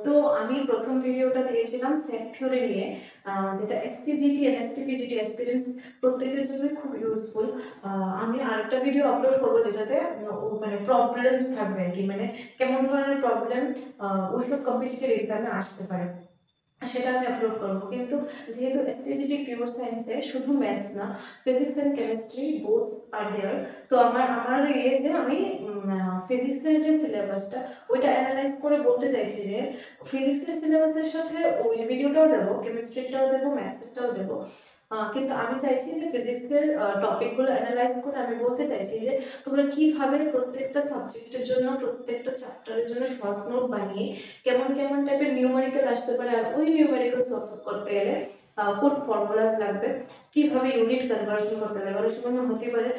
তো আমি প্রথম ভিডিওটা দিয়েছিলাম সেট থিওরি নিয়ে, যেটা এসপিজিটি এনএসটিপিজিটি এক্সপিরিয়েন্স প্রত্যেকের জন্য খুব ইউজফুল। আমি আরেকটা ভিডিও আপলোড করবো যেটাতে মানে প্রবলেম থাকবে আর কি, মানে কেমন ধরনের প্রবলেম ওইসব কম্পিটিটিভ এক্সামে আসতে পারে সেটা আমি আপলোড করবো। কিন্তু যেহেতু এসটিজিটি পিওর সায়েন্সে শুধু ম্যাথস না, ফিজিক্স অ্যান্ড কেমিস্ট্রি বোথ আর দেয়ার। তো আমার আমার ইয়ে যে আমি ফিজিক্সের যে সিলেবাসটা ওইটা অ্যানালাইজ করে বলতে চাইছি যে ফিজিক্সের সিলেবাসের সাথে ওই ভিডিওটাও দেবো, কেমিস্ট্রিটাও দেবো, ম্যাথসটাও দেবো। কিন্তু আমি চাইছি যে ফিজিক্সের টপিকগুলো অ্যানালাইজ করে আমি বলতে চাইছি যে তোমরা কিভাবে প্রত্যেকটা সাবজেক্টের জন্য প্রত্যেকটা চ্যাপ্টারের জন্য শর্ট নোট বানিয়ে কেমন কেমন টাইপের নিউমেরিক্যাল আসতে পারে, আর ওই নিউমেরিক্যাল সলভ করতে গেলে কোন ফর্মুলাস লাগবে, কিভাবে ইউনিট কনভার্সন করতে লাগবে। অনেক সময় হতে পারে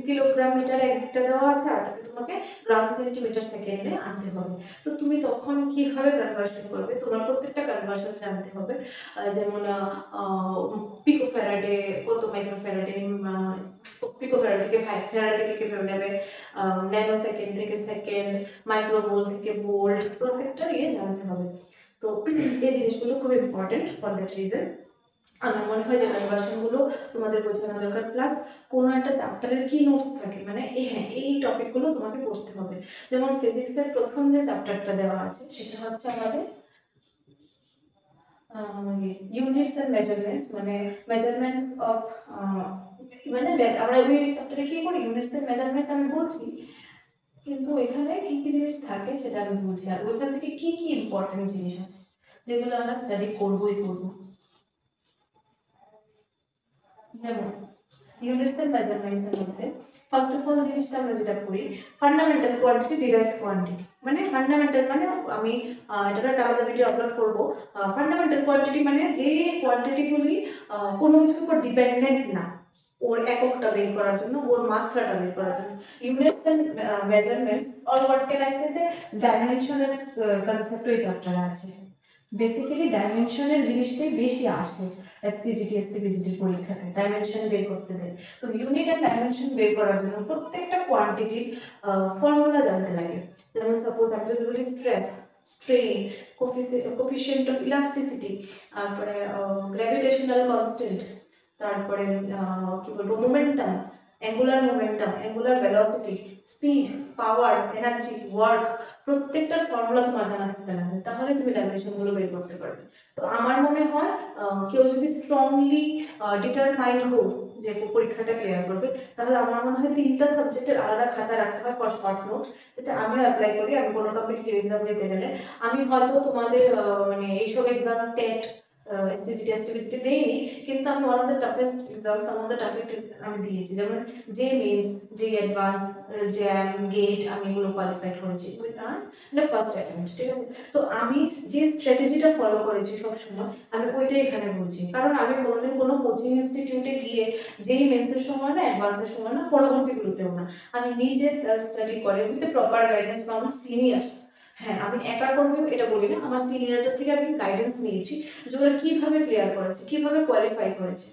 কিলোগ্রাম মিটারে একটা দেওয়া আছে আর তোমাকে গ্রাম সেন্টিমিটার সেকেন্ডে আনতে হবে। তো তুমি তখন কিভাবে কনভার্সন করবে, তোমার প্রত্যেকটা কনভার্সন জানতে হবে। যেমন পিকো ফ্যারাডে কত মাইক্রো ফ্যারাডে, পিকো ফ্যারাডে থেকে ফ্যারাডে থেকে কিভাবে নেবে, ন্যানো সেকেন্ড থেকে সেকেন্ড, মাইক্রোভোল্ট থেকে ভোল্ট, প্রত্যেকটা ইয়ে জানতে হবে। তো এই জিনিসগুলো খুব ইম্পর্টেন্ট ফর দ্যাট রিজন আমার মনে হয় যে কনভার্সন গুলো তোমাদের বোঝানো দরকার। প্লাস কোনো একটা চ্যাপ্টারের কি নোটস থাকে, মানে এই টপিক গুলো তোমাকে পড়তে হবে। যেমন ফিজিক্সের প্রথম যে চ্যাপ্টারটা দেওয়া আছে সেটা হচ্ছে আমাদের ইউনিটস এন্ড মেজারমেন্টস, মানে মেজারমেন্টস অফ, মানে আমরা ওই চ্যাপ্টারে কি করি ইউনিটস এন্ড মেজারমেন্টস আমি বলছি, কিন্তু এখানে কি কি জিনিস থাকে সেটা আমি বলছি, আর ওইখান থেকে কি কি ইম্পর্টেন্ট জিনিস আছে যেগুলো আমরা স্টাডি করবোই করবো। যেমন ইউনিটস এন্ড মেজারমেন্টস এর মধ্যে ফার্স্ট অফ অল জিনিসটা আমরা যেটা করি ফান্ডামেন্টাল কোয়ান্টিটি, ডিরাইভড কোয়ান্টিটি। মানে ফান্ডামেন্টাল মানে আমি এটা একটা আলাদা ভিডিও আপলোড করবো। ফান্ডামেন্টাল কোয়ান্টিটি মানে যে কোয়ান্টিটিগুলি কোনো কিছুর উপর ডিপেন্ডেন্ট না, ওর এককটা বের করার জন্য, ওর মাত্রাটা বের করার জন্য। Units and measurements or what can I say, ডাইমেনশনের কনসেপ্ট ওই চ্যাপ্টারে আছে। বেসিক্যালি ডাইমেনশনের জিনিসটাই বেশি আসে এসটিজিটি এসটিপিজিটির পরীক্ষাতে, ডাইমেনশন বের করতে দেয়। তো ইউনিট এন্ড ডাইমেনশন বের করার জন্য প্রত্যেকটা কোয়ান্টিটির ফর্মুলা জানতে লাগে। যেমন সাপোজ আমি যদি বলি stress, strain, coefficient of elasticity, তারপরে গ্র্যাভিটেশনাল কনস্ট্যান্ট, তারপরে কি বলবো মোমেন্টাম, অ্যাঙ্গুলার ভেলোসিটি, স্পিড, পাওয়ার, এনার্জি, ওয়ার্ক, প্রত্যেকটার ফর্মুলা তোমার জানা থাকতে হবে, তাহলে তুমি ডাইমেনশন গুলো বের করতে পারবে। তো আমার মনে হয় কেউ যদি স্ট্রংলি ডিটারমাইন্ড হোক যে পরীক্ষাটা ক্লিয়ার করবে, তাহলে আমার মনে হয় 3টা সাবজেক্টের আলাদা খাতা রাখতে হয় ফর শর্ট নোট, যেটা আমিও অ্যাপ্লাই করি। আমি কোনো কম্পিটিটিভ এক্সাম দিতে গেলে আমি হয়তো তোমাদের মানে এইসব এক্সাম টেট এসপিজিটি এসটিপিজিটি দেইনি, কিন্তু আমি one of the toughest exam, some of the toughest আমি দিয়েছি। যেমন যে মেন্স, যে অ্যাডভান্স, জ্যাম, গেট, আমি এগুলো কোয়ালিফাই করেছি উইথ ফার্স্ট অ্যাটেম্পট, ঠিক আছে। তো আমি যে স্ট্র্যাটেজিটা ফলো করেছি সবসময় আমি ওইটাই এখানে বলছি, কারণ আমি কোনোদিন কোনো কোচিং ইনস্টিটিউটে গিয়ে যেই মেন্সের সময় না অ্যাডভান্সের সময় না পরবর্তীগুলোতেও না, আমি নিজে সেলফ স্টাডি করে with proper guidance from seniors. হ্যাঁ, আমি একা করবো এটা বলি না, আমার সিনিয়রদের থেকে আমি গাইডেন্স নিয়েছি যে ওরা কিভাবে ক্লিয়ার করেছে, কিভাবে কোয়ালিফাই করেছে।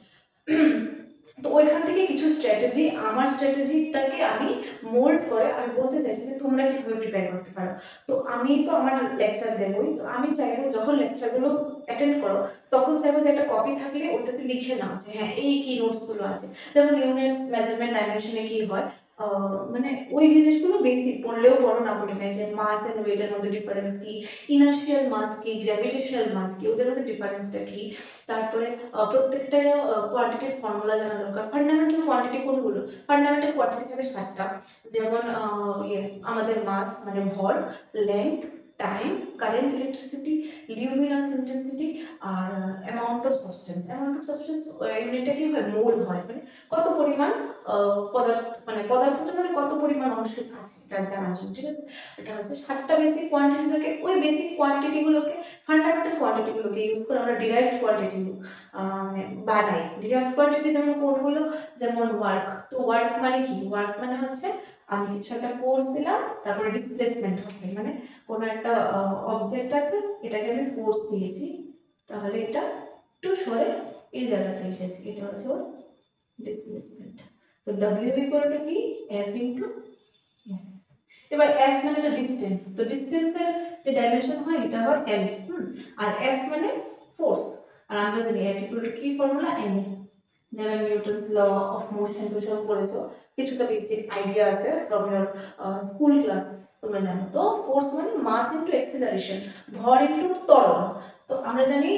তো ওইখান থেকে কিছু স্ট্র্যাটেজি, আমার স্ট্র্যাটেজিটাকে আমি মোল্ড করে আমি বলতে চাইছি যে তোমরা কিভাবে প্রিপেয়ার করতে পারো। তো আমি তো আমার লেকচার দেবই, তো আমি চাইবো যখন লেকচারগুলো অ্যাটেন্ড করো তখন চাইবো যে একটা কপি থাকলে ওটাতে লিখে নাও যে হ্যাঁ এই কি নোটসগুলো আছে। যেমন ইউনিটস, মেজারমেন্ট, ডাইমেনশনে কি হয়, মানে ওই জিনিসগুলো বেসিক পড়লেও পড়ো না পড়ে নাই, যে মাস এন্ড ওয়েটের মধ্যে ডিফারেন্স কি, ইনার্শিয়াল মাস কি, গ্র্যাভিটেশনাল মাস কি, ওদের মধ্যে ডিফারেন্সটা কি। তারপরে প্রত্যেকটা কোয়ান্টিটির ফর্মুলা জানা দরকার। ফান্ডামেন্টাল কোয়ান্টিটি কোনগুলো, ফান্ডামেন্টাল কোয়ান্টিটি থাকে 7টা। যেমন আমাদের মাস মানে ভর, length, time, current electricity, luminous intensity, আর amount of substance. Amount of substance ইউনিটটা কি হয়, মোল হয়, মানে কত পরিমাণ পদার্থ, মানে পদার্থটার মধ্যে কত পরিমাণ অংশ আছে এটা জানার জন্য, ঠিক আছে। এটা হচ্ছে 7টা বেসিক কোয়ান্টিটি থাকে। ওই বেসিক কোয়ান্টিটি গুলোকে, ফান্ডামেন্টাল কোয়ান্টিটি গুলোকে ইউজ করে আমরা ডিরাইভড কোয়ান্টিটি বানাই। ডিরাইভড কোয়ান্টিটি যেমন কোনগুলো, যেমন ওয়ার্ক। তো ওয়ার্ক মানে কি, ওয়ার্ক মানে হচ্ছে আমি কিছু একটা ফোর্স দিলাম, তারপরে ডিসপ্লেসমেন্ট হবে, মানে কোনো একটা অবজেক্ট আছে, এটাকে আমি ফোর্স দিয়েছি, তাহলে এটা একটু সরে এই জায়গাটা এসেছে, এটা হচ্ছে ওর displacement. So W equal to কি, F into F, এবার s মানে হলো ডিসটেন্স, তো ডিসটেন্সের যে ডাইমেনশন হয় এটা হয় l, আর f মানে ফোর্স, আর আমরা জানি f ইকুয়াল টু কি ফর্মুলা m, যারা নিউটনস ল অফ মোশন টুশন পড়েছো কিছুটা বেসিক আইডিয়া আছে ফ্রম ইওর স্কুল ক্লাস তোমরা জানো। তো ফোর্স মানে মাস ইনটু অ্যাক্সিলারেশন, ভর ইনটু ত্বরণ। তো আমরা জানি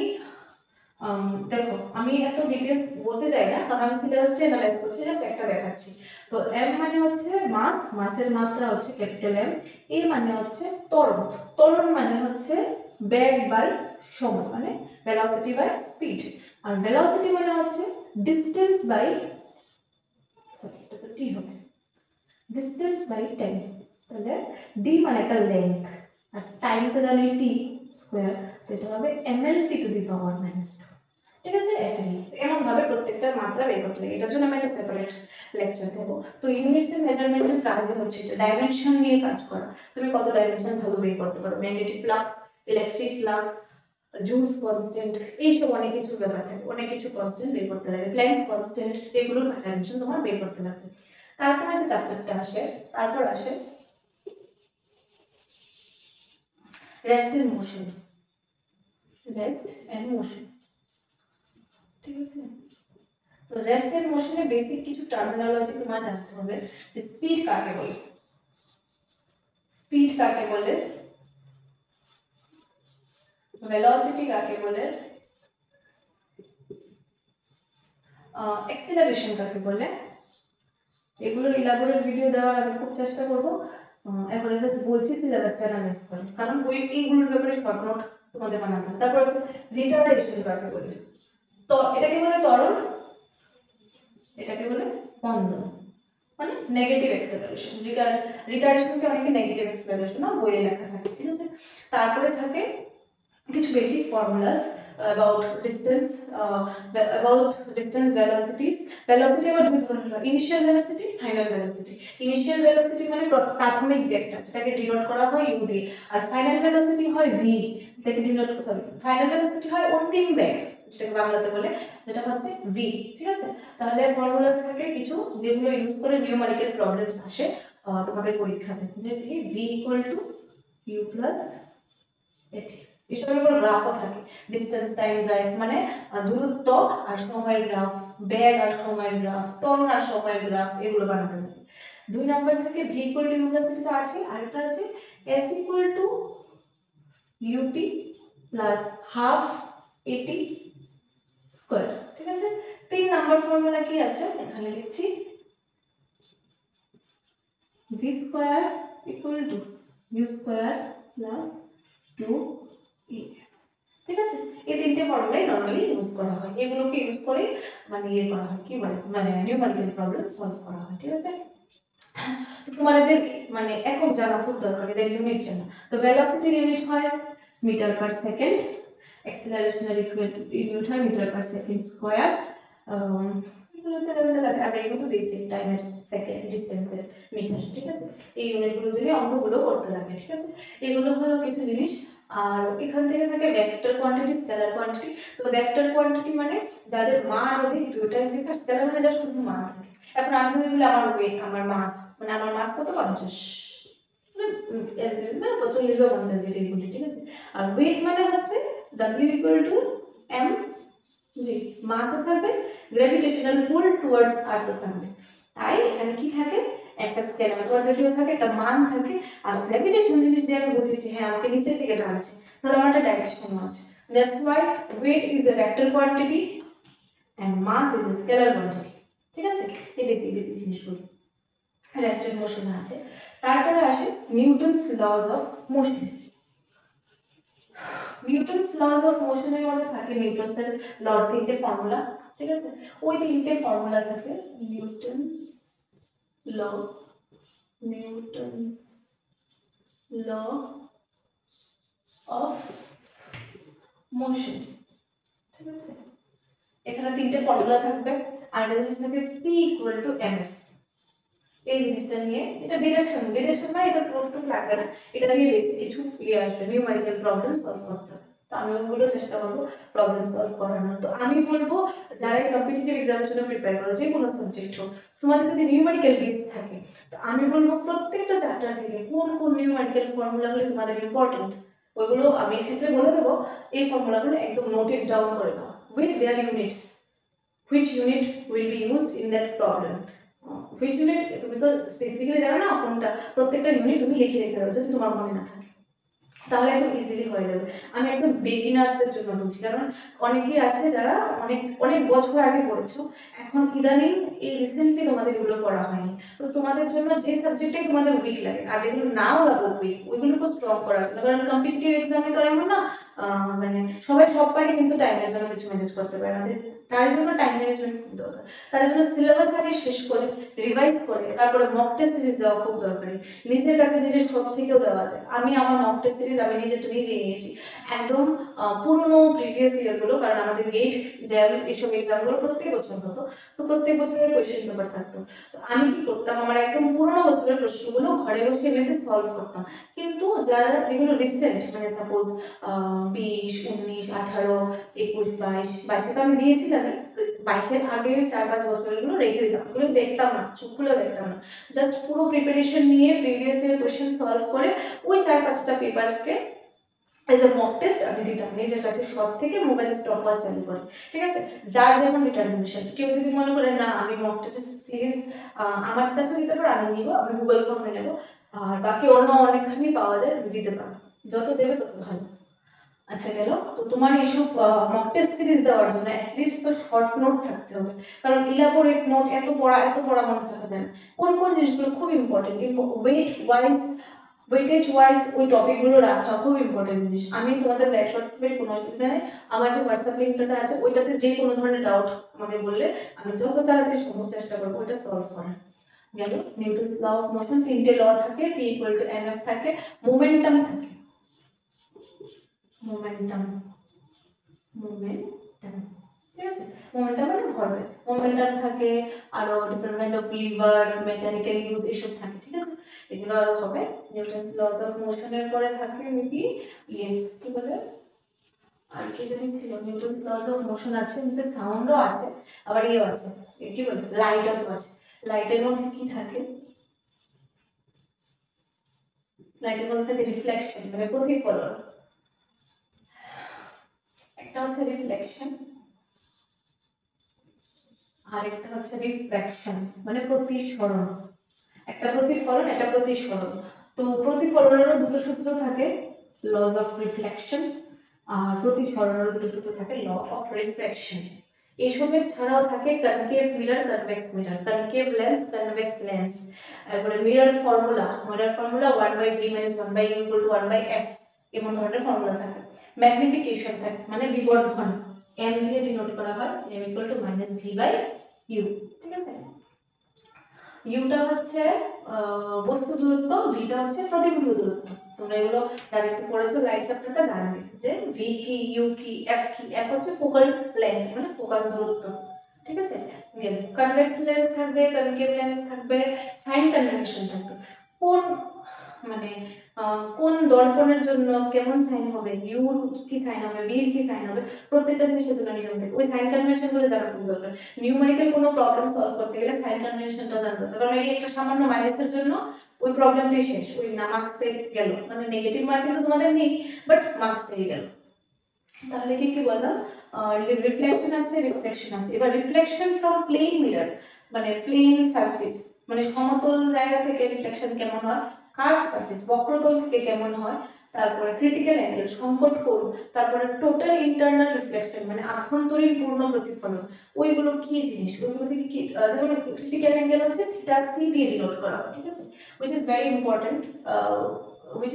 দেখো আমি এত ডিটেইলস বলতে চাই না কারণ আমি সিলেবাসটা অ্যানালাইজ করছি, জাস্ট একটা দেখাচ্ছি। তো m মানে হচ্ছে মাস, মাসের মাত্রা হচ্ছে ক্যাপিটাল M, a মানে হচ্ছে ত্বরণ, ত্বরণ মানে হচ্ছে বেগ বাই সময়, মানে ভেলোসিটি বাই স্পিড, আর ভেলোসিটি মানে হচ্ছে ডিসটেন্স বাই, সরি এটা তো টি হবে, ডিসটেন্স বাই টাইম। তাহলে d মানে একটা লেন্থ আর টাইম তো জানি t স্কয়ার, তো এটা হবে mlt টু দি পাওয়ার -2। ঠিক আছে, এমন ভাবে প্রত্যেকটা মাত্রা বের করতে লাগে, এটার জন্য আমি একটা সেপারেট লেকচার দেব। তো ইউনিটস এন্ড মেজারমেন্টের কাজ হচ্ছে ডাইমেনশন নিয়ে কাজ করা। তুমি কত ডাইমেনশন ভালো বের করতে পারো, magnetic flux, electric flux, Joule's constant, এইসব অনেক কিছু ব্যাপার থাকে, অনেক কিছু কনস্ট্যান্ট বের করতে লাগে, প্ল্যাঙ্কস কনস্ট্যান্ট, এগুলোর ডাইমেনশন তোমার বের করতে লাগে। তারপর যে চ্যাপ্টারটা আসে, তারপর আসে rest and motion, rest and motion. ঠিক আছে, তো রেস্ট এন্ড মোশনে বেসিক কিছু টার্মিনোলজি তোমার জানতে হবে, যে স্পিড কাকে বলে, স্পিড কাকে বলে, ভেলোসিটি কাকে বলে, অ্যাক্সিলারেশন কাকে বলে, এগুলোর ইলাবোরেট ভিডিও দেওয়ার আমি খুব চেষ্টা করব। এখন জাস্ট বলছি সিলেবাসটা অ্যানালাইজ করো, কারণ বই এইগুলোর ব্যাপারে শর্ট নোট তোমাদের বানাতে হবে। তারপর হচ্ছে রিটার্ডেশন কাকে বলে, তো এটাকে বলে ত্বরণ, এটাকে বলে মন্দন, মানে নেগেটিভ অ্যাক্সিলারেশন। রিটার্ডেশনকে অনেকে নেগেটিভ অ্যাক্সিলারেশন না বইয়ে লেখা থাকে। ঠিক আছে, তারপরে থাকে কিছু basic formulas about distance, velocities, velocity আবার দুই ধরনের হয়, initial velocity, final velocity. Initial velocity মানে প্রাথমিক বেগটা, যেটাকে ডিনোট করা হয় u দিয়ে, আর ফাইনাল ভেলোসিটি হয় v, যেটাকে ডিনোট, সরি ফাইনাল ভেলোসিটি হয় অন্তিম বেগ, যেটাকে বাংলাতে বলে, যেটা হচ্ছে v। ঠিক আছে, তাহলে ফর্মুলাস থাকে কিছু যেগুলো ইউজ করে নিউমেরিক্যাল প্রবলেমস আসে তোমাদের পরীক্ষাতে, যে v equal to u plus এটি। এসবের উপর গ্রাফও থাকে, ডিসটেন্স টাইম গ্রাফ মানে দূরত্ব আর সময়ের গ্রাফ, বেগ আর সময়ের গ্রাফ, ত্বরণ আর সময়ের গ্রাফ, এগুলো বানাতে হবে। 2 নাম্বার থেকে v equal to u plus এটি তো আছে, আরেকটা আছে s equal to ut plus half এটি স্কয়ার। ঠিক আছে, 3 নাম্বার ফর্মুলা কি আছে এখানে লিখছি, v square equal to u square plus 2e। ঠিক আছে, এই তিনটে ফর্মুলাই নরমালি ইউজ করা হয়, এগুলোকে ইউজ করে মানে ইয়ে করা হয়, কি বলে মানে নিউমেরিক্যাল প্রবলেম সলভ করা হয়। ঠিক আছে, তো তোমাদের মানে একক জানা খুব দরকার, এদের ইউনিট জানা। তো ভেলোসিটির ইউনিট হয় মিটার পার সেকেন্ড, অ্যাক্সিলারেশনের ইউনিট হয় মিটার পার সেকেন্ড স্কয়ার, এগুলোতে লাগে আর এগুলো বেসিক টাইমের সেকেন্ড, ডিসটেন্সের মিটার। ঠিক আছে, এই ইউনিটগুলো যদি অঙ্কগুলো করতে লাগে। ঠিক আছে, এগুলো হলো কিছু জিনিস। আর এখান থেকে থাকে ভেক্টর কোয়ান্টিটি, স্কেলার কোয়ান্টিটি। তো ভেক্টর কোয়ান্টিটি মানে যাদের মান অধিক দুটোই থাকে, আর স্কেলার মানে যার শুধু মান থাকে। এখন আমি যদি বলি আমার ওয়েট, আমার মাস, মানে আমার মাস কত 50, মানে 40 বা 50 যেটাই বলি। ঠিক আছে, আর ওয়েট মানে হচ্ছে w ইকুয়াল টু m, মাসও থাকবে, গ্র্যাভিটেশনাল পুল টুয়ার্ডস আর্থ থাকবে। তাই এখানে কি থাকে, একটা স্কেলার কোয়ান্টিটিও থাকে, একটা মান থাকে, আর গ্র্যাভিটেশন জিনিস দিয়ে আমি বুঝেছি হ্যাঁ আমাকে নিচের দিকে টানছে, তাহলে আমার একটা ডাইরেকশন আছে। That's why weight is a vector quantity and mass is a scalar quantity. ঠিক আছে, এই বেসিক জিনিসগুলো রেস্ট এন্ড মোশন আছে। তারপরে আসে Newton's laws of motion. Newton's laws of মোশনের মধ্যে থাকে নিউটনসের লর তিনটে ফর্মুলা। ঠিক আছে, ওই তিনটে ফর্মুলা থাকে Newton law, Newton's law of motion. ঠিক আছে, এখানে তিনটে ফর্মুলা থাকবে, আর একটা জিনিস থাকবে p ইকুয়াল টু mf। এই জিনিসটা নিয়ে, এটা ডিরেকশন না, এটা প্রুফ টুফ লাগবে না, এটা নিয়ে বেশি কিছু ইয়ে আসবে, নিউমেরিক্যাল প্রবলেম সলভ করতে হবে। আমি ওগুলো চেষ্টা করবো প্রবলেম সলভ করানোর। তো আমি বলবো যারা কম্পিটিটিভ এক্সামের জন্য প্রিপেয়ার করো, যে কোনো সাবজেক্ট হোক, তোমাদের যদি নিউমেরিক্যাল বেস থাকে, তো আমি বলবো প্রত্যেকটা চ্যাপ্টার থেকে কোন কোন নিউমেরিক্যাল ফর্মুলাগুলো তোমাদের ইম্পর্টেন্ট, ওইগুলো আমি এক্ষেত্রে বলে দেবো, এই ফর্মুলাগুলো একদম নোটেড ডাউন করে নাও with their units, which unit will be used in that problem. which unit তুমি তো স্পেসিফিক্যালি জানো না কোনটা, প্রত্যেকটা ইউনিট তুমি লিখে রেখে দাও যদি তোমার মনে না থাকে, তাহলে একদম ইজিলি হয়ে যাবে। আমি একদম বিগিনার্সদের জন্য বলছি, কারণ অনেকেই আছে যারা অনেক অনেক বছর আগে পড়েছো, এখন ইদানিং এই রিসেন্টলি তোমাদের এগুলো পড়া হয়নি। তো তোমাদের জন্য যে সাবজেক্টে তোমাদের উইক লাগে আর যেগুলো নাও লাগবে উইক, ওইগুলোকে স্ট্রং করার জন্য, কারণ কম্পিটিটিভ এক্সামে তো এমন না মানে সবাই সব পারে কিন্তু টাইমের জন্য কিছু ম্যানেজ করতে পারে না, তার জন্য টাইম ম্যানেজমেন্ট খুব দরকার। তার জন্য সিলেবাস আগে শেষ করে রিভাইজ করে তারপরে মক টেস্ট সিরিজ দেওয়া খুব দরকারি। নিজের কাছে নিজের সব থেকেও দেওয়া যায়। আমি আমার মক টেস্ট সিরিজ আমি নিজেরটা নিজেই নিয়েছি, একদম পুরনো প্রিভিয়াস ইয়ারগুলো, কারণ আমাদের গেট জ্যাম এইসব এক্সামগুলো প্রত্যেক বছর হতো, তো প্রত্যেক বছরের কোয়েশ্চেন পেপার থাকতো। তো আমি কি করতাম, আমার একদম পুরনো বছরের প্রশ্নগুলো ঘরে বসে এমনিতে সলভ করতাম। কিন্তু যারা যেগুলো রিসেন্ট, মানে সাপোজ 20, 19, 18, 21, 22 তো আমি দিয়েছি জানি, 22-এর আগে 4-5 বছরেরগুলো রেখে দিতাম, ওগুলো দেখতাম না, চোখগুলো দেখতাম না, জাস্ট পুরো প্রিপারেশন নিয়ে প্রিভিয়াস ইয়ার কোয়েশ্চেন সলভ করে ওই 4-5টা পেপারকে এজ এ মক টেস্ট আমি দিতাম নিজের কাছে সব থেকে মোবাইল স্টপ ওয়াচ চালু করে। ঠিক আছে, যার যেমন ডিটারমিনেশন। কেউ যদি মনে করে না আমি মক টেস্ট সিরিজ আমার কাছে দিতে পারো, আমি নিব, আমি গুগল ফর্মে নেব, আর বাকি অন্য অনেকখানি পাওয়া যায়, দিতে পারো, যত দেবে তত ভালো। আচ্ছা গেল, তো তোমার এইসব মক টেস্ট সিরিজ দেওয়ার জন্য অ্যাটলিস্ট তো শর্ট নোট থাকতে হবে, কারণ ইলাবোরেট নোট এত পড়া মনে থাকা যায় না। কোন কোন জিনিসগুলো খুব ইম্পর্টেন্ট, ওয়েটেজ ওয়াইজ ওই টপিকগুলো রাখা খুব ইম্পর্টেন্ট জিনিস। আমি তোমাদের গাইড করতে পারি, কোনো অসুবিধা নেই। আমার যে হোয়াটসঅ্যাপ লিঙ্কটাতে আছে ওইটাতে যে কোনো ধরনের ডাউট আমাকে বললে আমি যত তাড়াতাড়ি সম্ভব চেষ্টা করবো ওইটা সলভ করার। গেল, নিউটনস ল অফ মোশন, 3টে ল থাকে, P = mf থাকে, মোমেন্টাম থাকে, মোমেন্টাম ঠিক আছে, মোমেন্টাম মানে ভরবেগ, মোমেন্টাম থাকে, আরো different kind of liver, mechanical use এসব থাকে। ঠিক আছে, এগুলো আরো হবে। নিউটনস লস অফ মোশনের পরে থাকে কি কি বলে, আর কি জানি ছিল, নিউটনস লস অফ মোশন আছে, এমনিতে সাউন্ডও আছে, আবার ইয়েও আছে, কি বলে, লাইটও আছে। লাইটের মধ্যে কি থাকে, লাইটের মধ্যে থাকে রিফ্লেকশন, মানে প্রতিফলন। একটা হচ্ছে রিফ্লেকশন, আর একটা হচ্ছে রিফ্র্যাকশন, মানে প্রতিসরণ। একটা প্রতিফলন, একটা প্রতিসরণ। তো প্রতিফলনেরও দুটো সূত্র থাকে, লজ অফ রিফ্লেকশন, আর প্রতিসরণেরও দুটো সূত্র থাকে, ল অফ রিফ্র্যাকশন। এসবের ছাড়াও থাকে concave mirror, convex mirror, concave lens, convex lens. তারপরে mirror formula, 1/v - 1/u = 1/f, এমন ধরনের ফর্মুলা থাকে। ম্যাগনিফিকেশন থাকে, মানে বিবর্ধন, m দিয়ে ডিনোট করা হয়, m = -v/u। ঠিক আছে, ইউটা হচ্ছে বস্তু দূরত্ব, ভিটা হচ্ছে প্রতিবিম্ব দূরত্ব। তোমরা এগুলো যারা একটু পড়েছো লাইট চ্যাপ্টারটা জানবে যে ভি কি, ইউ কি, এফ কি। এফ হচ্ছে ফোকাল লেন্থ, মানে ফোকাস দূরত্ব। ঠিক আছে, কনভেক্স লেন্স থাকবে, কনকেভ লেন্স থাকবে, সাইন কনভেনশন থাকবে। কোন মানে কোন দর্পণের জন্য কেমন সাইন হবে, ইউ কি সাইন হবে, বি কি সাইন হবে, প্রত্যেকটা জিনিসের জন্য নিয়ম থাকে। ওই সাইন কনভেনশন গুলো জানা খুব দরকার। নিউমেরিক্যাল কোনো প্রবলেম সলভ করতে গেলে সাইন কনভেনশনটা জানতে হবে, কারণ এই একটা সামান্য মাইনাসের জন্য ওই প্রবলেমটাই শেষ, ওই না মার্কস পেয়ে গেল, মানে নেগেটিভ মার্কিং তো তোমাদের নেই, বাট মার্কস পেয়ে গেল। তাহলে কি কি বললাম, রিফ্লেকশন আছে, রিফ্লেকশন আছে। এবার রিফ্লেকশন ফ্রম প্লেন মিরর, মানে প্লেন সারফেস, মানে সমতল জায়গা থেকে রিফ্লেকশন কেমন হয়, কার্ভ সারফেস বক্রতল থেকে কেমন হয়, তারপরে ক্রিটিক্যাল অ্যাঙ্গেল সংকট কোণ, তারপরে টোটাল ইন্টারনাল রিফ্লেকশন, মানে আভ্যন্তরীণ পূর্ণ প্রতিফলন। ওইগুলো কি জিনিস, ওইগুলো থেকে কি, যেমন ক্রিটিক্যাল অ্যাঙ্গেল হচ্ছে থিটা সি দিয়ে ডিনোট করা হয়। ঠিক আছে, which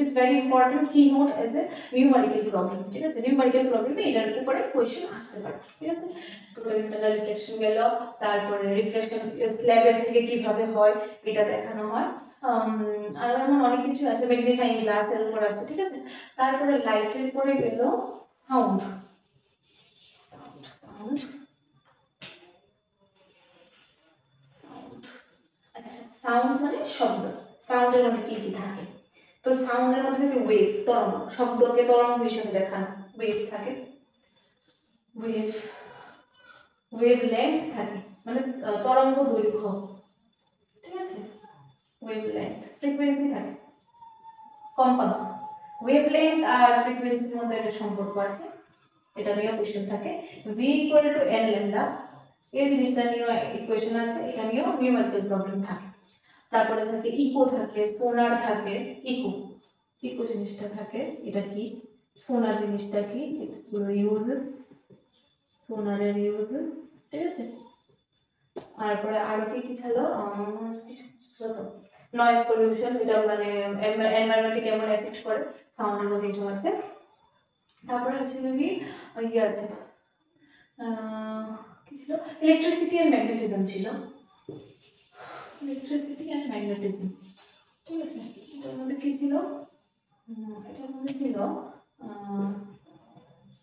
is very important, keynote as a numerical problem. ঠিক আছে, numerical problem এ এটার উপরে কোশ্চেন আসতে পারে। ঠিক আছে, টোটাল ইন্টারনাল রিফ্লেকশন গেল, তারপরে রিফ্লেকশন স্ল্যাবের থেকে কিভাবে হয় এটা দেখানো হয়। আর এমন অনেক কিছু আছে, ম্যাগনিফাইং গ্লাসের উপর আছে। ঠিক আছে, তারপরে লাইটের পরে গেল সাউন্ড। আচ্ছা, সাউন্ড মানে শব্দ। সাউন্ডের মধ্যে কি কি থাকে, তো সাউন্ডের মধ্যে থাকে ওয়েভ, তরঙ্গ, শব্দকে তরঙ্গ হিসেবে দেখানো, ওয়েভ থাকে, ওয়েভ ওয়েভ লেন্থ থাকে, মানে তরঙ্গ দৈর্ঘ্য, ঠিক আছে, ওয়েভ লেন্থ, ফ্রিকোয়েন্সি থাকে, কম্পাঙ্ক। ওয়েভ লেন্থ আর ফ্রিকোয়েন্সির মধ্যে একটা সম্পর্ক আছে, এটা নিয়ে কোশ্চেন থাকে। v equal to n lambda, এই জিনিসটা নিয়ে ইকুয়েশন আছে, এখানেও নিউমেরিক্যাল প্রবলেম থাকে। তারপরে থাকে ইকো থাকে, সোনার থাকে, ইকো ইকো জিনিসটা থাকে, এটা কি, সোনার জিনিসটা কি, এগুলো ইউজেস, সোনারের ইউজেস, ঠিক আছে। তারপরে আরো কি কি ছিল, কিছু ছিল তো, নয়েজ পলিউশন, এটা মানে এনভায়রনমেন্টে কেমন এফেক্ট করে, সাউন্ডের মধ্যে কিছু আছে। তারপরে হচ্ছে কি ইয়ে আছে, কি ছিল, ইলেকট্রিসিটি এন্ড ম্যাগনেটিজম ছিল, ইলেকট্রিসিটি এন্ড ম্যাগনেটিজম, ঠিক আছে। এটার মধ্যে কি ছিল, এটার মধ্যে ছিল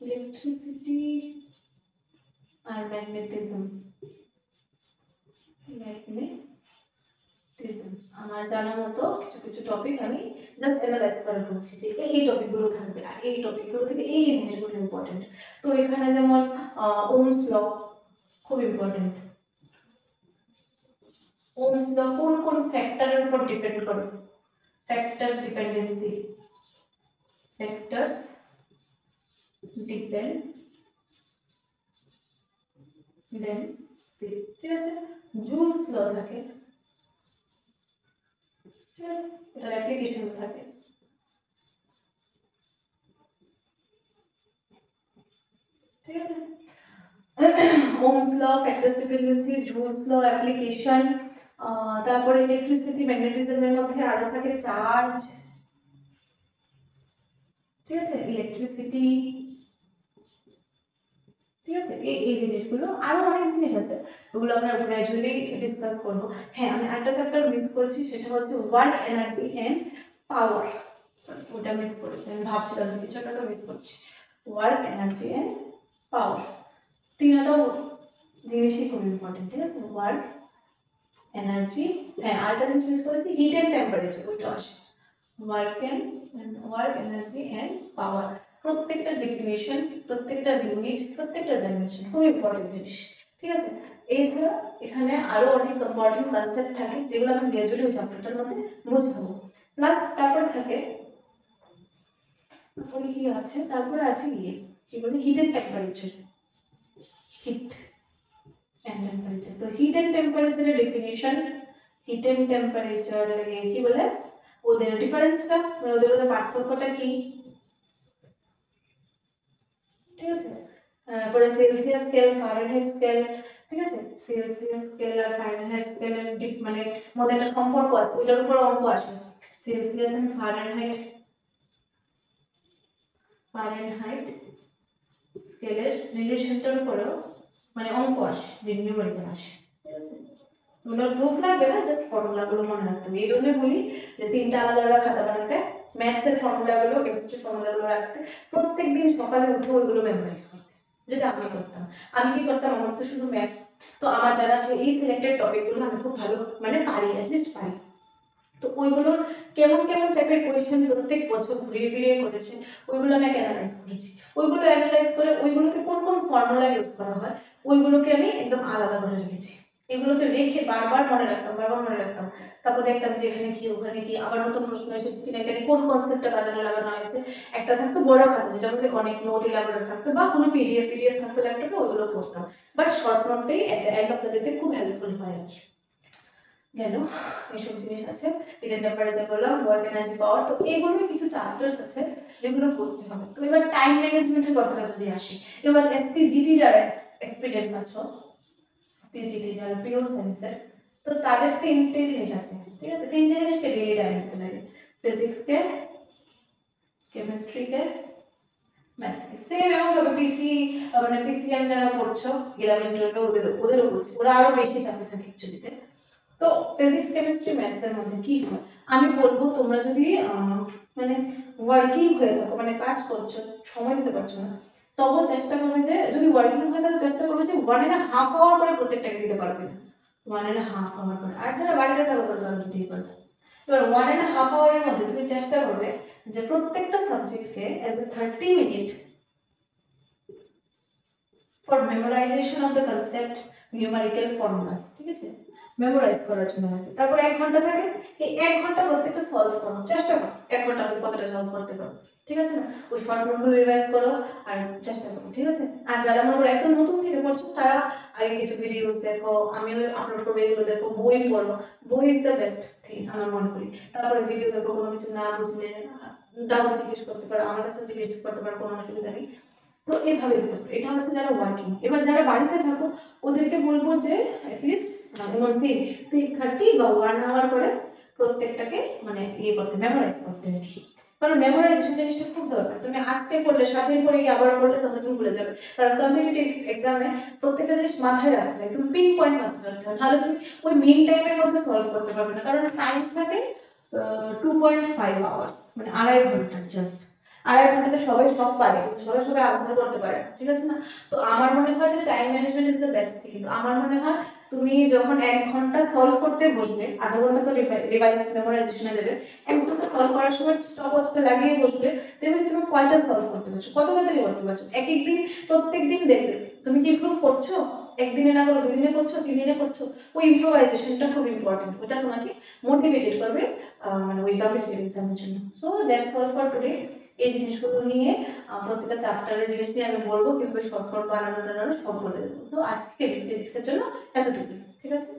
ইলেকট্রিসিটি আর ম্যাগনেটিজম, আমার জানা মতো কিছু কিছু টপিক আমি জাস্ট অ্যানালাইজ করে বলছি যে এই টপিকগুলো থাকবে, আর এই টপিকগুলো থেকে এই জিনিসগুলো ইম্পর্টেন্ট। তো এখানে যেমন ওমস ল খুব ইম্পর্টেন্ট, ওমস ল কোন কোন ফ্যাক্টরের উপর ডিপেন্ড করে, ফ্যাক্টরস ডিপেন্ডেন্সি, ফ্যাক্টরস ডিপেন্ডেন্সি, ঠিক আছে। জুলস ল থাকে, ঠিক আছে, এটার অ্যাপ্লিকেশন থাকে, ঠিক আছে। Ohm's law, factors dependency, Joule's law, application, তারপরে ইলেকট্রিসিটি ম্যাগনেটিজমের মধ্যে আরো থাকে চার্জ, ঠিক আছে, ইলেকট্রিসিটি, ঠিক আছে। এই জিনিসগুলো আরো অনেক জিনিস আছে, ওগুলো আমরা গ্র্যাজুয়ালি ডিসকাস করব। হ্যাঁ, আমি একটা চ্যাপ্টার মিস করেছি, সেটা হচ্ছে ওয়ার্ক এনার্জি এন্ড পাওয়ার, ওটা মিস করেছি, আমি ভাবছিলাম যে কিছু একটা মিস করছি। ওয়ার্ক এনার্জি এন্ড পাওয়ার, তিনটাও জিনিসই খুব ইম্পর্টেন্ট, ঠিক আছে। ওয়ার্ক এনার্জি, হ্যাঁ আরেকটা জিনিস মিস করেছি, হিট এন্ড টেম্পারেচার, ওইটা আসে, ওয়ার্ক এনার্জি এন্ড পাওয়ার, প্রত্যেকটা ডেফিনিশন, প্রত্যেকটা ইউনিট, প্রত্যেকটা ডাইমেনশন খুব ইম্পর্টেন্ট জিনিস, ঠিক আছে। এছাড়া এখানে আরো অনেক ইম্পর্টেন্ট কনসেপ্ট থাকে যেগুলো আমি গ্র্যাজুয়ালি ওই চ্যাপ্টারটার মধ্যে বোঝাবো। প্লাস তারপরে থাকে, তারপরে কি আছে, তারপরে আছে ইয়ে কি বলে, heat and temperature, heat and temperature. তো হিট এন্ড টেম্পারেচারের ডেফিনিশন, হিট এন্ড টেম্পারেচার কি বলে, ওদের ডিফারেন্সটা, মানে ওদের মধ্যে পার্থক্যটা কি, ঠিক আছে। তারপরে সেলসিয়াস স্কেল, ফারেনহাইট স্কেল, ঠিক আছে, সেলসিয়াস স্কেল আর ফারেনহাইট স্কেলের মানে মধ্যে একটা সম্পর্ক আছে, ওইটার উপর অঙ্ক আসে, সেলসিয়াস এন্ড ফারেনহাইট, ফারেনহাইট স্কেলের রিলেশনটার উপরেও মানে অঙ্ক আসে, নিউমেরিক্যাল আসে, ঠিক আছে। ওগুলোর প্রুফ লাগবে না, জাস্ট ফর্মুলাগুলো মনে রাখতে হবে। এই জন্যই বলি যে তিনটা আলাদা আলাদা খাতা বানাতে, ম্যাথসের ফর্মুলাগুলো, কেমিস্ট্রি ফর্মুলাগুলো রাখতে, প্রত্যেকদিন সকালে উঠে ওইগুলো মেমোরাইজ করতে, যেটা আমি করতাম। আমি কি করতাম, আমার তো শুধু ম্যাথস, তো আমার জানা আছে এই সিলেক্টেড টপিকগুলো আমি খুব ভালো মানে পারি, অ্যাটলিস্ট পারি। তো ওইগুলোর কেমন কেমন টাইপের কোয়েশ্চেন প্রত্যেক বছর ঘুরিয়ে ফিরিয়ে করেছে, ওইগুলো আমি অ্যানালাইজ করেছি। ওইগুলো অ্যানালাইজ করে ওইগুলোতে কোন কোন ফর্মুলা ইউজ করা হয়, ওইগুলোকে আমি একদম আলাদা করে রেখেছি। এগুলোকে রেখে বারবার মনে রাখতাম, বারবার মনে রাখতাম। তারপর দেখতাম যে এখানে কি, ওখানে কি, আবার নতুন প্রশ্ন এসেছে কিনা, এখানে কোন কনসেপ্টটা কাজে লাগানো হয়েছে। একটা থাকতো বড় খাতা, যেটার মধ্যে অনেক নোট ইলাবোরেট থাকতো, বা কোনো পিডিএফ থাকতো ল্যাপটপে, ওইগুলো পড়তাম। বাট শর্ট নোটটাই at the end of the ডেতে খুব হেল্পফুল হয় আর কি। গেল এইসব জিনিস আছে, হিডেন টেম্পারেচার বললাম, ওয়ার্ক এনার্জি পাওয়ার। তো এইগুলো কিছু চ্যাপ্টার্স আছে যেগুলো পড়তে হবে। তো এবার টাইম ম্যানেজমেন্টের কথাটা যদি আসি, এবার এসটিজিটি যারা এক্সপিরিয়েন্স আছে, এসটিজিটি যারা পিওর সায়েন্সের, তো তাদের তিনটে জিনিস আছে, ঠিক আছে। তিনটে জিনিসকে ডেইলি টাইম দিতে লাগে, ফিজিক্সকে, কেমিস্ট্রিকে, ম্যাথসকে। সেম এমন ভাবে পিসি মানে পিসিএম যারা পড়ছো 11 12 ওদেরও বলছি, ওরা আরো বেশি চাপে থাকে অ্যাকচুয়ালিতে। তো ফিজিক্স কেমিস্ট্রি ম্যাথস এর মধ্যে কি হয়, আমি বলবো তোমরা যদি মানে ওয়ার্কিং হয়ে থাকো, মানে কাজ করছো, সময় দিতে পারছো না, তবু চেষ্টা করবে যে, যদি ওয়ার্কিং হয়ে থাকো চেষ্টা করবে যে 1.5 আওয়ার করে প্রত্যেকটাকে দিতে পারবে, 1.5 আওয়ার করে। আর যারা বাড়িতে থাকো তারা দিতেই পারবে। এবার 1.5 আওয়ারের মধ্যে তুমি চেষ্টা করবে যে প্রত্যেকটা সাবজেক্টকে as a 30 minute for memorization of the concept numerical formulas, ঠিক আছে, মেমোরাইজ করার জন্য আর কি। তারপর 1 ঘন্টা থাকে, এই 1 ঘন্টা প্রত্যেকটা সলভ করো, চেষ্টা করো 1 ঘন্টা মধ্যে কতটা সলভ করতে পারো, ঠিক আছে না? ওই শর্ট নোটগুলো রিভাইজ করো আর চেষ্টা করো, ঠিক আছে? আর যারা মনে করো একদম নতুন থেকে পড়ছো তারা আগে কিছু ভিডিওস দেখো, আমিও আপলোড করবো, এগুলো দেখো, বই পড়ো, বই ইজ দ্য বেস্ট থিং আমার মনে করি। তারপরে ভিডিও দেখো, কোনো কিছু না বুঝলে ডাউট জিজ্ঞেস করতে পারো, আমার কাছে জিজ্ঞেস করতে পারো, কোনো অসুবিধা নেই। তো এইভাবে দিতে পারো। এটা হচ্ছে যারা ওয়ার্কিং। এবার যারা বাড়িতে থাকো ওদেরকে বলবো যে অ্যাটলিস্ট 30 বা 1 আওয়ার করে প্রত্যেকটাকে মানে ইয়ে করতে, মেমোরাইজ করতে। কারণ মেমোরাইজেশন জিনিসটা খুব দরকার। তুমি আজকে পড়লে 7 দিন পরে গিয়ে আবার পড়লে তখন তুমি ভুলে যাবে। কারণ কম্পিটিটিভ এক্সামে প্রত্যেকটা জিনিস মাথায় রাখতে হয়, তুমি পিন পয়েন্ট মাথায় রাখতে হয়, তাহলে তুমি ওই মিন টাইমের মধ্যে সলভ করতে পারবে না। কারণ টাইম থাকে 2.5 আওয়ার্স, মানে 2.5 ঘন্টা জাস্ট। 2.5 ঘন্টাতে সবাই সব পারে, সবাই সবাই আনসার করতে পারে, ঠিক আছে না? তো আমার মনে হয় যে time management is the best thing. তো আমার মনে হয় তুমি যখন 1 ঘন্টা সলভ করতে বসবে, আধা ঘন্টা তো রিভাইজ মেমোরাইজেশনে দেবে, 1 ঘন্টা সলভ করার সময় স্টপওয়াচটা লাগিয়ে বসবে, দেখবে তুমি কয়টা সলভ করতে পারছো, কত তাড়াতাড়ি করতে পারছো। এক এক দিন, প্রত্যেক দিন দেখবে তুমি কি ইমপ্রুভ করছো, একদিনে না করে 2 দিনে করছো, 3 দিনে করছো। ওই ইমপ্রোভাইজেশনটা খুব ইম্পর্টেন্ট, ওটা তোমাকে মোটিভেটেড করবে মানে ওই কম্পিটিটিভ এক্সামের জন্য। So that's all for today. এই জিনিসগুলো নিয়ে প্রত্যেকটা চ্যাপ্টারের জিনিস নিয়ে আমি বলবো, কিভাবে শর্টকাট বানানো সব বলে দেবো। তো আজকে ফিজিক্সের জন্য এতটুকু, ঠিক আছে?